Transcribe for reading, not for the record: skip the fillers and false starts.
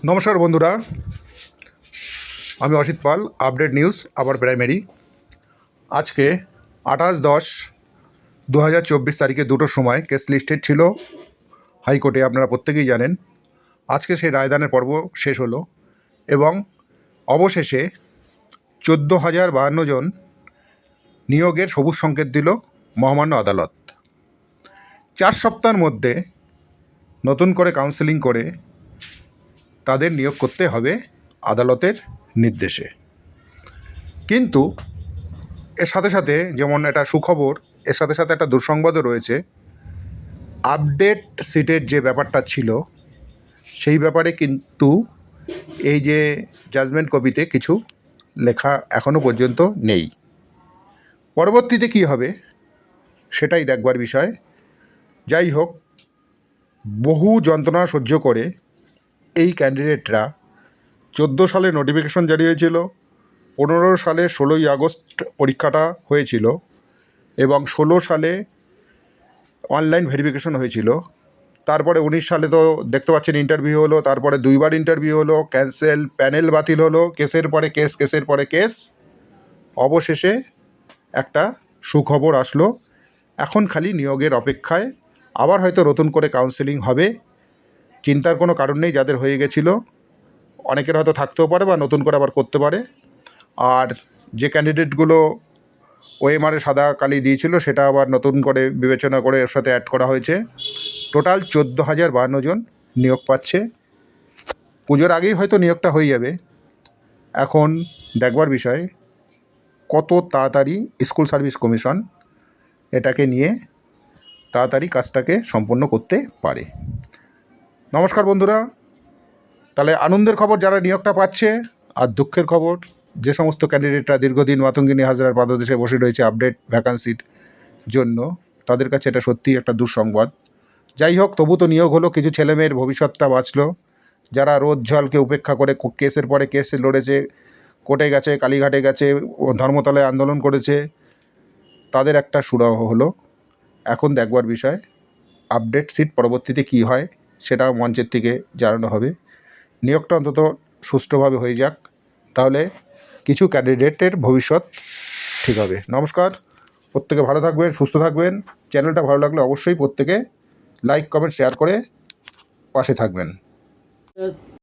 নমস্কার বন্ধুরা, আমি অসিত পাল। আপডেট নিউজ আবার প্রাইমারি। আজকে 28/10/2024 তারিখে 2টোর সময় কেস লিস্টেড ছিল হাইকোর্টে, আপনারা প্রত্যেকেই জানেন। আজকে সেই রায়দানের পর্ব শেষ হলো এবং অবশেষে 14,052 জন নিয়োগের সবুজ সংকেত দিল মহামান্য আদালত। 4 সপ্তাহের মধ্যে নতুন করে কাউন্সেলিং করে তাদের নিয়োগ করতে হবে আদালতের নির্দেশে। কিন্তু এর সাথে সাথে যেমন একটা সুখবর, এর সাথে সাথে একটা দুঃসংবাদও রয়েছে। আপডেট সিটের যে ব্যাপারটা ছিল সেই ব্যাপারে কিন্তু এই যে জাজমেন্ট কপিতে কিছু লেখা এখনও পর্যন্ত নেই। পরবর্তীতে কি হবে সেটাই দেখবার বিষয়। যাই হোক, বহু যন্ত্রণা সহ্য করে এই ক্যান্ডিডেটরা 14 সালে নোটিফিকেশন জারি হয়েছিল, 15 সালে 16ই আগস্ট পরীক্ষাটা হয়েছিল এবং 16 সালে অনলাইন ভেরিফিকেশন হয়েছিল। তারপরে 19 সালে তো দেখতে পাচ্ছেন ইন্টারভিউ হলো, তারপরে 2বার ইন্টারভিউ হলো, ক্যান্সেল, প্যানেল বাতিল হলো, কেসের পরে কেস, কেসের পরে কেস। অবশেষে একটা সুখবর আসলো। এখন খালি নিয়োগের অপেক্ষায়। আবার হয়তো নতুন করে কাউন্সেলিং হবে। চিন্তার কোনো কারণ নেই, যাদের হয়ে গেছিলো অনেকের হয়তো থাকতেও পারে বা নতুন করে আবার করতে পারে। আর যে ক্যান্ডিডেটগুলো ওএমআরে সাদা কালি দিয়েছিল সেটা আবার নতুন করে বিবেচনা করে এর সাথে অ্যাড করা হয়েছে। টোটাল 14,052 জন নিয়োগ পাচ্ছে। পুজোর আগেই হয়তো নিয়োগটা হয়ে যাবে। এখন দেখবার বিষয় কত তাড়াতাড়ি স্কুল সার্ভিস কমিশন এটাকে নিয়ে তাড়াতাড়ি কাজটাকে সম্পন্ন করতে পারে। নমস্কার বন্ধুরা, তাহলে আনন্দের খবর যারা নিয়োগটা পাচ্ছে, আর দুঃখের খবর যে সমস্ত ক্যান্ডিডেটরা দীর্ঘদিন মাতঙ্গিনী হাজরার পাদদেশে বসে রয়েছে আপডেট ভ্যাকান্সির জন্য, তাদের কাছে এটা সত্যিই একটা দুঃসংবাদ। যাই হোক, তবু তো নিয়োগ হলো, কিছু ছেলেমেয়ের ভবিষ্যৎটা বাঁচলো। যারা রোদ ঝলকে উপেক্ষা করে কেসের পরে কেস লড়েছে, কোর্টে গেছে, কালীঘাটে গেছে, ধর্মতলায় আন্দোলন করেছে, তাদের একটা সুরাহ হলো। এখন দেখবার বিষয় আপডেট সিট পরবর্তীতে কি হয় সেটা মঞ্চের থেকে জানানো হবে। নিয়োগটা অন্তত সুষ্ঠুভাবে হয়ে যাক, তাহলে কিছু ক্যান্ডিডেটের ভবিষ্যৎ ঠিক হবে। নমস্কার, প্রত্যেকে ভালো থাকবেন, সুস্থ থাকবেন। চ্যানেলটা ভালো লাগলে অবশ্যই প্রত্যেকে লাইক, কমেন্ট, শেয়ার করে পাশে থাকবেন।